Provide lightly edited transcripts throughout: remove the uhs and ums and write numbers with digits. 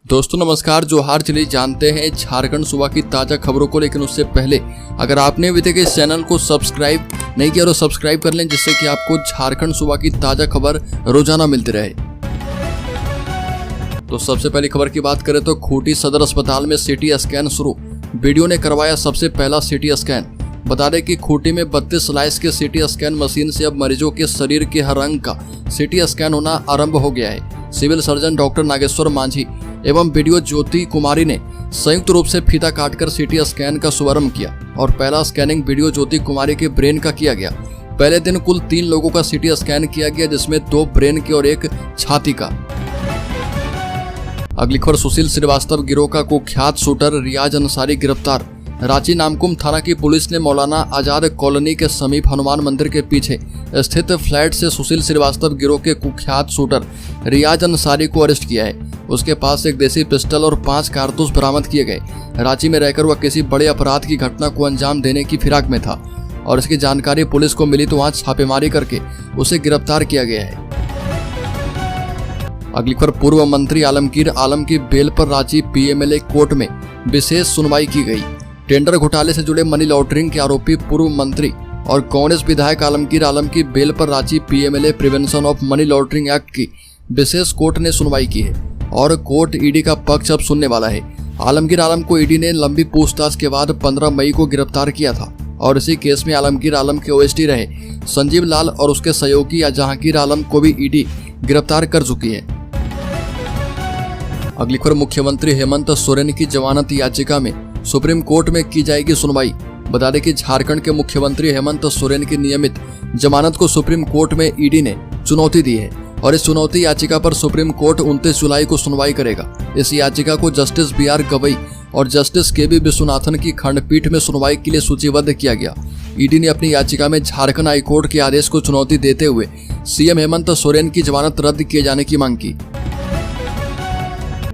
दोस्तों नमस्कार, जोहार। चलिए जानते हैं झारखंड सूबा की ताज़ा खबरों को, लेकिन उससे पहले अगर आपने अभी तक इस चैनल को सब्सक्राइब नहीं किया तो सब्सक्राइब कर लें, जिससे कि आपको झारखंड सूबा की ताज़ा खबर रोजाना मिलती रहे। तो सबसे पहली खबर की बात करें तो खूंटी सदर अस्पताल में सिटी स्कैन शुरू। वीडियो ने करवाया सबसे पहला सिटी स्कैन। बता दें कि खूंटी में 32 स्लाइस के सिटी स्कैन मशीन से अब मरीजों के शरीर के हर अंग का सिटी स्कैन होना आरंभ हो गया है। Civil surgeon doctor Nageshwar Manjhi एवं वीडियो ज्योति कुमारी ने संयुक्त रूप से फीता काटकर सिटी स्कैन का शुभारंभ किया और पहला स्कैनिंग वीडियो ज्योति कुमारी के ब्रेन का किया गया। पहले दिन कुल 3 लोगों का सिटी स्कैन किया गया, जिसमें 2 ब्रेन के और 1 छाती का। अगली खबर, सुशील श्रीवास्तव गिरोह का कुख्यात शूटर रियाज अंसारी गिरफ्तार। रांची नामकुम थाना की पुलिस ने मौलाना आजाद कॉलोनी के समीप हनुमान मंदिर के पीछे स्थित फ्लैट से सुशील श्रीवास्तव गिरोह के कुख्यात शूटर रियाज अंसारी को अरेस्ट किया है। उसके पास एक देसी पिस्टल और 5 कारतूस बरामद किए गए। रांची में रहकर वह किसी बड़े अपराध की घटना को अंजाम देने की फिराक में था और इसकी जानकारी पुलिस को मिली तो वहां छापेमारी करके उसे गिरफ्तार किया गया है। अगली खबर, पूर्व मंत्री आलमगीर आलम की बेल पर रांची पीएमएलए कोर्ट में विशेष सुनवाई की गई। टेंडर घोटाले से जुड़े मनी लॉन्ड्रिंग के आरोपी पूर्व मंत्री और कांग्रेस विधायक आलमगीर आलम की बेल पर Ranchi PMLA prevention of money laundering act की विशेष कोर्ट ने सुनवाई की है और कोर्ट ईडी का पक्ष अब सुनने वाला है। आलमगीर आलम को ईडी ने लंबी पूछताछ के बाद 15 मई को गिरफ्तार किया था और इसी केस में आलमगीर आलम के ओएसडी रहे संजीव लाल और उसके सहयोगी जहांगीर आलम को भी ईडी गिरफ्तार कर चुकी है। अगली खबर, मुख्यमंत्री हेमंत सोरेन की जमानत याचिका में सुप्रीम कोर्ट में की जाएगी सुनवाई। बता दें कि झारखंड के मुख्यमंत्री हेमंत सोरेन की नियमित जमानत को सुप्रीम कोर्ट में ईडी ने चुनौती दी है और इस चुनौती याचिका पर सुप्रीम कोर्ट 29 जुलाई को सुनवाई करेगा। इस याचिका को जस्टिस BR गवई और जस्टिस KB विश्वनाथन की खंडपीठ में सुनवाई के लिए सूचीबद्ध किया गया। ईडी ने अपनी याचिका में झारखंड हाईकोर्ट के आदेश को चुनौती देते हुए सीएम हेमंत सोरेन की जमानत रद्द किए जाने की मांग की।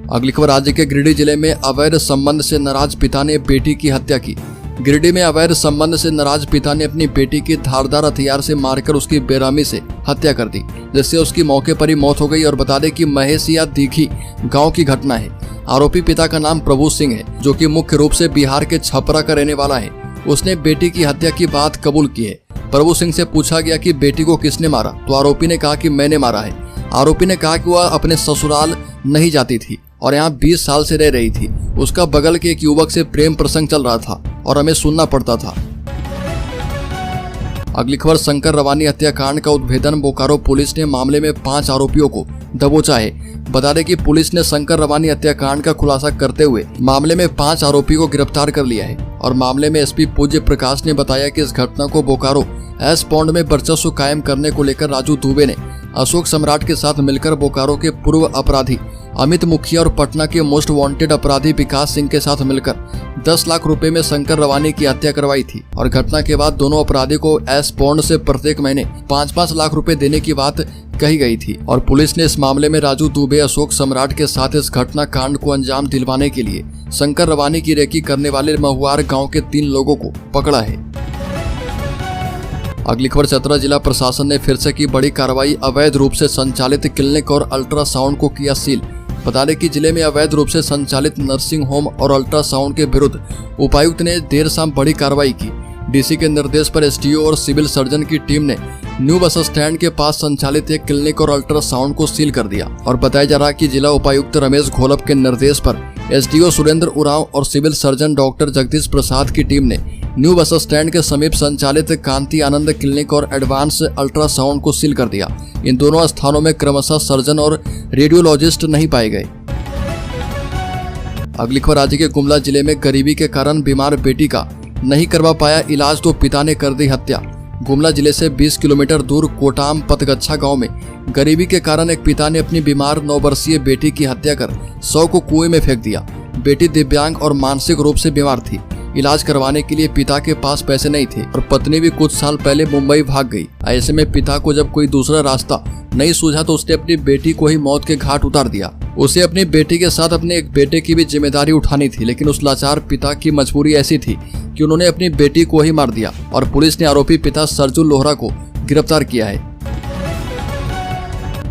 अगली खबर, राज्य के गिरिडीह जिले में अवैध संबंध से नाराज पिता ने बेटी की हत्या की। गिरिडीह में अवैध संबंध से नाराज पिता ने अपनी बेटी की धारदार हथियार से मारकर उसकी बेरहमी से हत्या कर दी, जिससे उसकी मौके पर ही मौत हो गई। और बता दें कि महेशिया दीघी गांव की घटना है। आरोपी पिता का नाम प्रभु सिंह है, जो कि मुख्य रूप से बिहार के छपरा का रहने वाला है। उसने बेटी की हत्या की बात कबूल की है। प्रभु सिंह से पूछा गया कि बेटी को किसने मारा, तो आरोपी ने कहा कि मैंने मारा है। आरोपी ने कहा कि वह अपने ससुराल नहीं जाती थी और यहाँ 20 साल से रह रही थी। उसका बगल के एक युवक से प्रेम प्रसंग चल रहा था और हमें सुनना पड़ता था। अगली खबर, शंकर रवानी हत्याकांड का उद्भेदन। बोकारो पुलिस ने मामले में 5 आरोपियों को दबोचा है। बता दें कि पुलिस ने शंकर रवानी हत्याकांड का खुलासा करते हुए मामले में 5 आरोपी को गिरफ्तार कर लिया है और मामले में SP पूज्य प्रकाश ने बताया कि इस घटना को बोकारो एस पौंड में वर्चस्व कायम करने को लेकर राजू दुबे ने अशोक सम्राट के साथ मिलकर बोकारो के पूर्व अपराधी अमित मुखिया और पटना के मोस्ट वांटेड अपराधी विकास सिंह के साथ मिलकर 10 लाख रुपए में शंकर रवानी की हत्या करवाई थी और घटना के बाद दोनों अपराधी को एस पौंड से प्रत्येक महीने 5-5 लाख रुपए देने की बात कही गई थी। और पुलिस ने इस मामले में राजू दुबे अशोक सम्राट के साथ इस घटना कांड को अंजाम दिलवाने के लिए शंकर रवानी की रेकी करने वाले महुआर गाँव के 3 लोगों को पकड़ा है। अगली खबर, चतरा जिला प्रशासन ने फिर से की बड़ी कार्रवाई। अवैध रूप से संचालित क्लिनिक और अल्ट्रासाउंड को किया सील। बता दें कि जिले में अवैध रूप से संचालित नर्सिंग होम और अल्ट्रासाउंड के विरुद्ध उपायुक्त ने देर शाम बड़ी कार्रवाई की। DC के निर्देश पर SDO और सिविल सर्जन की टीम ने न्यू बस स्टैंड के पास संचालित एक क्लिनिक और अल्ट्रासाउंड को सील कर दिया और बताया जा रहा है कि जिला उपायुक्त रमेश घोलप के निर्देश पर SDO सुरेंद्र उरांव और civil surgeon doctor Jagdish Prasad की टीम ने न्यू बस स्टैंड के समीप संचालित कांति आनंद क्लिनिक और एडवांस अल्ट्रासाउंड को सील कर दिया। इन दोनों स्थानों में क्रमशः सर्जन और रेडियोलॉजिस्ट नहीं पाए गए। अगली खबर, राज्य के गुमला जिले में गरीबी के कारण बीमार बेटी का नहीं करवा पाया इलाज तो पिता ने कर दी हत्या। गुमला जिले से 20 किलोमीटर दूर कोटाम पतगच्छा गांव में गरीबी के कारण एक पिता ने अपनी बीमार 9 वर्षीय बेटी की हत्या कर 100 को कुएं में फेंक दिया। बेटी दिव्यांग और मानसिक रूप से बीमार थी। इलाज करवाने के लिए पिता के पास पैसे नहीं थे और पत्नी भी कुछ साल पहले मुंबई भाग गई। ऐसे में पिता को जब कोई दूसरा रास्ता नहीं सूझा तो उसने अपनी बेटी को ही मौत के घाट उतार दिया। उसे अपनी बेटी के साथ अपने एक बेटे की भी जिम्मेदारी उठानी थी, लेकिन उस लाचार पिता की मजबूरी ऐसी थी कि उन्होंने अपनी बेटी को ही मार दिया और पुलिस ने आरोपी पिता सरजू लोहरा को गिरफ्तार किया है।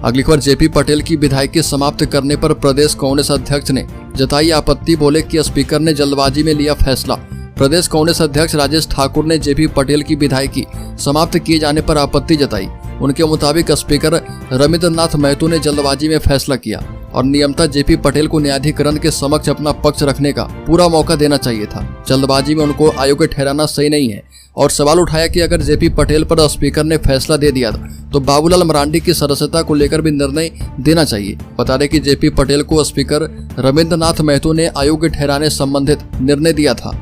अगली खबर, जेपी पटेल की विधायकी समाप्त करने पर प्रदेश कांग्रेस अध्यक्ष ने जताई आपत्ति। बोले कि स्पीकर ने जल्दबाजी में लिया फैसला। प्रदेश कांग्रेस अध्यक्ष राजेश ठाकुर ने जेपी पटेल की विधायकी समाप्त किए जाने पर आपत्ति जताई। उनके मुताबिक स्पीकर रविंद्रनाथ महतो ने जल्दबाजी में फैसला किया और नियमतः जेपी पटेल को न्यायाधिकरण के समक्ष अपना पक्ष रखने का पूरा मौका देना चाहिए था। जल्दबाजी में उनको अयोग्य ठहराना सही नहीं है और सवाल उठाया कि अगर जेपी पटेल पर स्पीकर ने फैसला दे दिया तो बाबूलाल मरांडी की सदस्यता को लेकर भी निर्णय देना चाहिए। बता दें कि जेपी पटेल को स्पीकर रविंद्रनाथ महतो ने अयोग्य ठहराने संबंधित निर्णय दिया था।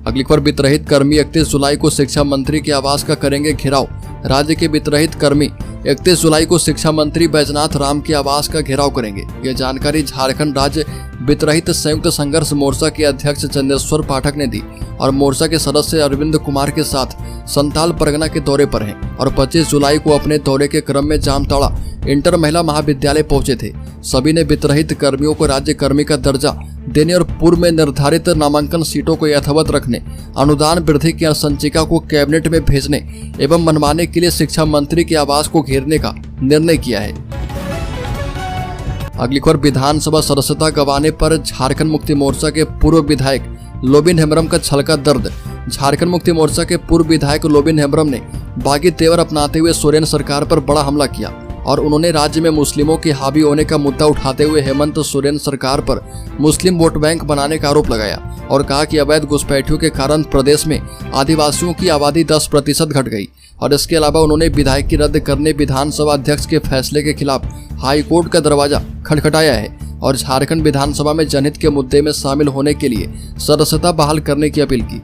अगली खबर, वित्तरहित कर्मी 31 जुलाई को शिक्षा मंत्री के आवास का करेंगे घेराव। राज्य के वित्तरहित कर्मी 31 जुलाई को शिक्षा मंत्री बैजनाथ राम के आवास का घेराव करेंगे। यह जानकारी झारखंड राज्य वित्तरहित संयुक्त संघर्ष मोर्चा के अध्यक्ष चंद्रेश्वर पाठक ने दी और मोर्चा के सदस्य अरविंद कुमार के साथ संताल परगना के दौरे पर हैं और 25 जुलाई को अपने दौरे के क्रम में जामताड़ा इंटर महिला महाविद्यालय पहुंचे थे। सभी ने वित्तरहित कर्मियों को राज्य कर्मी का दर्जा देने और पूर्व में निर्धारित नामांकन सीटों को यथावत रखने, अनुदान वृद्धि की संचिका को कैबिनेट में भेजने एवं मनवाने के लिए शिक्षा मंत्री के आवास को घेरने का निर्णय किया है। अगली खबर, विधानसभा सदस्यता गंवाने पर झारखंड मुक्ति मोर्चा के पूर्व विधायक लोबिन हेम्ब्रम का छलका दर्द। झारखंड मुक्ति मोर्चा के पूर्व विधायक लोबिन हेम्ब्रम ने बागी तेवर अपनाते हुए सोरेन सरकार पर बड़ा हमला किया और उन्होंने राज्य में मुस्लिमों के हावी होने का मुद्दा उठाते हुए हेमंत सोरेन सरकार पर मुस्लिम वोट बैंक बनाने का आरोप लगाया और कहा कि अवैध घुसपैठियों के कारण प्रदेश में आदिवासियों की आबादी 10% घट गई। और इसके अलावा उन्होंने विधायकी रद्द करने विधानसभा अध्यक्ष के फैसले के खिलाफ हाईकोर्ट का दरवाजा खटखटाया है और झारखंड विधानसभा में जनहित के मुद्दे में शामिल होने के लिए सदस्यता बहाल करने की अपील की।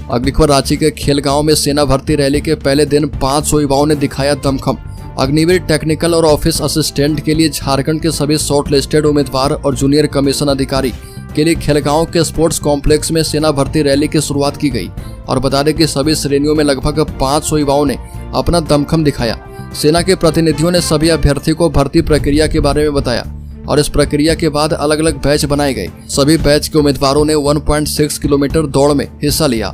अगली खबर, रांची के खेलगांव में सेना भर्ती रैली के पहले दिन 500 युवाओं ने दिखाया दमखम। अग्निवीर टेक्निकल और ऑफिस असिस्टेंट के लिए झारखंड के सभी शॉर्ट लिस्टेड उम्मीदवार और जूनियर कमीशन अधिकारी के लिए खेलगांव के स्पोर्ट्स कॉम्प्लेक्स में सेना भर्ती रैली की शुरुआत की गई और बता दें कि सभी श्रेणियों में लगभग 500 युवाओं ने अपना दमखम दिखाया। सेना के प्रतिनिधियों ने सभी अभ्यर्थी को भर्ती प्रक्रिया के बारे में बताया और इस प्रक्रिया के बाद अलग अलग बैच बनाए गए। सभी बैच के उम्मीदवारों ने 1.6 किलोमीटर दौड़ में हिस्सा लिया।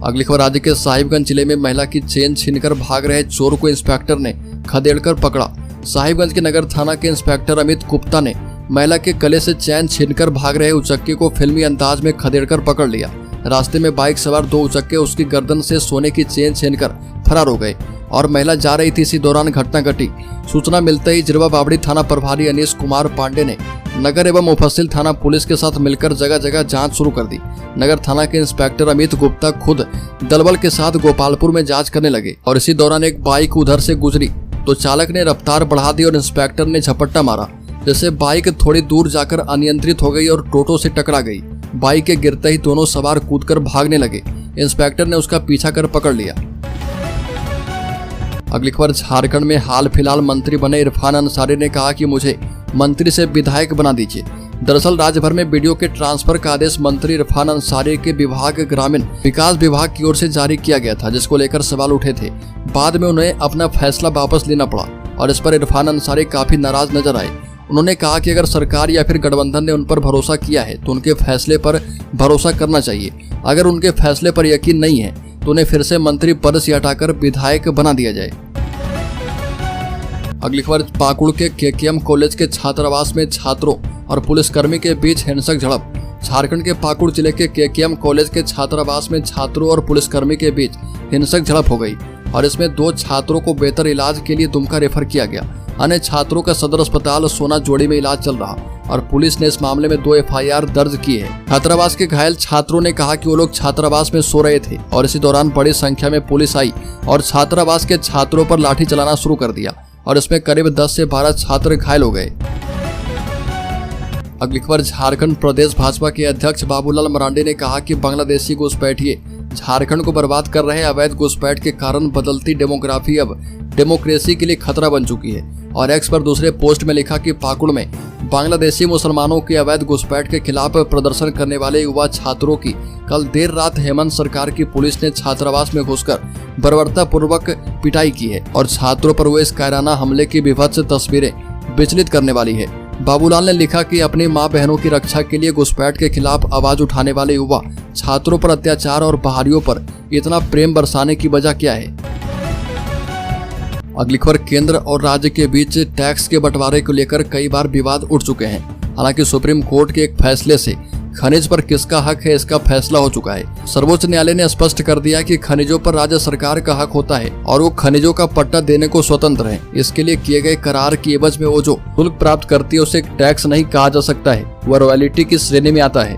अगली खबर, राज्य के साहिबगंज जिले में महिला की चेन छीनकर भाग रहे चोर को इंस्पेक्टर ने खदेड़कर पकड़ा। साहिबगंज के नगर थाना के इंस्पेक्टर अमित गुप्ता ने महिला के गले से चैन छीनकर भाग रहे उचक्के को फिल्मी अंदाज में खदेड़कर पकड़ लिया। रास्ते में बाइक सवार 2 उचक्के उसकी गर्दन से सोने की चेन छीनकर फरार हो गए और महिला जा रही थी। इसी दौरान घटना घटी। सूचना मिलते ही जिरवा बावड़ी थाना प्रभारी अनीश कुमार पांडे ने नगर एवं मुफस्सिल थाना पुलिस के साथ मिलकर जगह जगह जांच शुरू कर दी। नगर थाना के इंस्पेक्टर अमित गुप्ता खुद दलबल के साथ गोपालपुर में जांच करने लगे और इसी दौरान एक बाइक उधर से गुजरी तो चालक ने रफ्तार बढ़ा दी और इंस्पेक्टर ने झपट्टा मारा, जिससे बाइक थोड़ी दूर जाकर अनियंत्रित हो गई और टोटो से टकरा गई। बाइक के गिरते ही दोनों सवार कूदकर भागने लगे। इंस्पेक्टर ने उसका पीछा कर पकड़ लिया। अगली खबर, झारखंड में हाल फिलहाल मंत्री बने इरफान अंसारी ने कहा कि मुझे मंत्री से विधायक बना दीजिए। दरअसल राज्य भर में वीडियो के ट्रांसफर का आदेश मंत्री इरफान अंसारी के विभाग ग्रामीण विकास विभाग की ओर से जारी किया गया था, जिसको लेकर सवाल उठे थे। बाद में उन्हें अपना फैसला वापस लेना पड़ा और इस पर इरफान अंसारी काफी नाराज नजर आए। उन्होंने कहा कि अगर सरकार या फिर गठबंधन ने उन पर भरोसा किया है तो उनके फैसले पर भरोसा करना चाहिए। अगर उनके फैसले पर यकीन नहीं है तो उन्हें फिर से मंत्री पद से हटाकर विधायक बना दिया जाए। अगली खबर, पाकुड़ के केकेएम कॉलेज के छात्रावास में छात्रों और पुलिसकर्मी के बीच हिंसक झड़प। झारखंड के पाकुड़ जिले के केकेएम कॉलेज के छात्रावास में छात्रों और पुलिसकर्मी के बीच हिंसक झड़प हो गई और इसमें 2 छात्रों को बेहतर इलाज के लिए दुमका रेफर किया गया। अन्य छात्रों का सदर अस्पताल सोना जोड़ी में इलाज चल रहा और पुलिस ने इस मामले में 2 FIR दर्ज की है। छात्रावास के घायल छात्रों ने कहा कि वो लोग छात्रावास में सो रहे थे और इसी दौरान बड़ी संख्या में पुलिस आई और छात्रावास के छात्रों पर लाठी चलाना शुरू कर दिया और इसमें करीब 10 से 12 छात्र घायल हो गए। अगली खबर, झारखंड प्रदेश भाजपा के अध्यक्ष बाबूलाल मरांडी ने कहा कि बांग्लादेशी घुसपैठिए झारखंड को बर्बाद कर रहे। अवैध घुसपैठ के कारण बदलती डेमोग्राफी अब डेमोक्रेसी के लिए खतरा बन चुकी है और एक्स पर दूसरे पोस्ट में लिखा कि पाकुड़ में बांग्लादेशी मुसलमानों के अवैध घुसपैठ के खिलाफ प्रदर्शन करने वाले युवा छात्रों की कल देर रात हेमंत सरकार की पुलिस ने छात्रावास में घुसकर बर्बरतापूर्वक पिटाई की है और छात्रों पर हुए इस कायराना हमले की विभत्स तस्वीरें विचलित करने वाली है। बाबूलाल ने लिखा कि अपनी मां बहनों की रक्षा के लिए घुसपैठ के खिलाफ आवाज उठाने वाले युवा छात्रों पर अत्याचार और बाहरियों पर इतना प्रेम बरसाने की वजह क्या है। अगली खबर, केंद्र और राज्य के बीच टैक्स के बंटवारे को लेकर कई बार विवाद उठ चुके हैं। हालांकि सुप्रीम कोर्ट के एक फैसले से खनिज पर किसका हक है इसका फैसला हो चुका है। सर्वोच्च न्यायालय ने स्पष्ट कर दिया कि खनिजों पर राज्य सरकार का हक होता है और वो खनिजों का पट्टा देने को स्वतंत्र है। इसके लिए किए गए करार की एवज में वो जो शुल्क प्राप्त करती है उसे टैक्स नहीं कहा जा सकता है, वह रॉयल्टी की श्रेणी में आता है।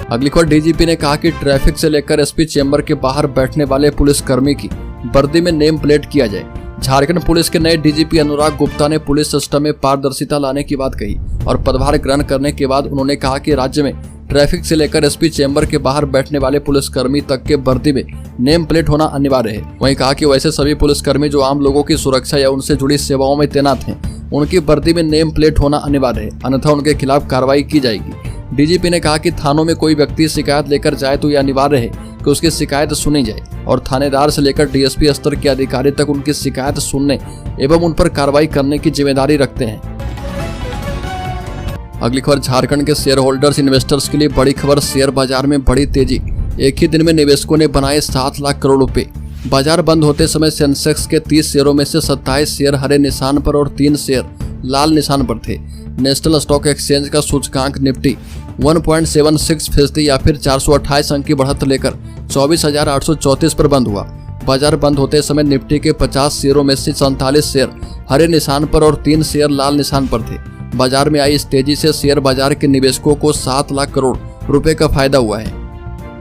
अगली खबर, डीजीपी ने कहा कि ट्रैफिक से लेकर एसपी चेंबर के बाहर बैठने वाले पुलिसकर्मी की वर्दी में नेम प्लेट किया जाए। झारखंड पुलिस के नए डीजीपी अनुराग गुप्ता ने पुलिस सिस्टम में पारदर्शिता लाने की बात कही और पदभार ग्रहण करने के बाद उन्होंने कहा कि राज्य में ट्रैफिक से लेकर एसपी चेंबर के बाहर बैठने वाले पुलिसकर्मी तक के वर्दी में नेम प्लेट होना अनिवार्य है। वहीं कहा कि वैसे सभी पुलिसकर्मी जो आम लोगों की सुरक्षा या उनसे जुड़ी सेवाओं में तैनात हैं, उनकी वर्दी में नेम प्लेट होना अनिवार्य है, अन्यथा उनके खिलाफ कार्रवाई की जाएगी। डीजीपी ने कहा कि थानों में कोई व्यक्ति शिकायत लेकर जाए तो यह अनिवार्य है कि उसकी शिकायत सुनी जाए और थानेदार से लेकर डीएसपी स्तर के अधिकारी तक उनकी शिकायत सुनने एवं उन पर कार्रवाई करने की जिम्मेदारी रखते हैं। अगली खबर, झारखंड के शेयर होल्डर्स इन्वेस्टर्स के लिए बड़ी खबर, शेयर बाजार में बड़ी तेजी। एक ही दिन में निवेशकों ने बनाए 7 लाख करोड़ रुपए। बाजार बंद होते समय सेंसेक्स के 30 शेयरों में से 27 शेयर हरे निशान पर और 3 शेयर लाल निशान पर थे। नेशनल स्टॉक एक्सचेंज का सूचकांक निफ्टी 1.76% या फिर 428 अंक की बढ़त लेकर 24,834 पर बंद हुआ। बाजार बंद होते समय निफ्टी के 50 शेयरों में से 47 शेयर हरे निशान पर और 3 शेयर लाल निशान पर थे। बाजार में आई इस तेजी से शेयर बाजार के निवेशकों को 7 लाख करोड़ रुपए का फायदा हुआ है।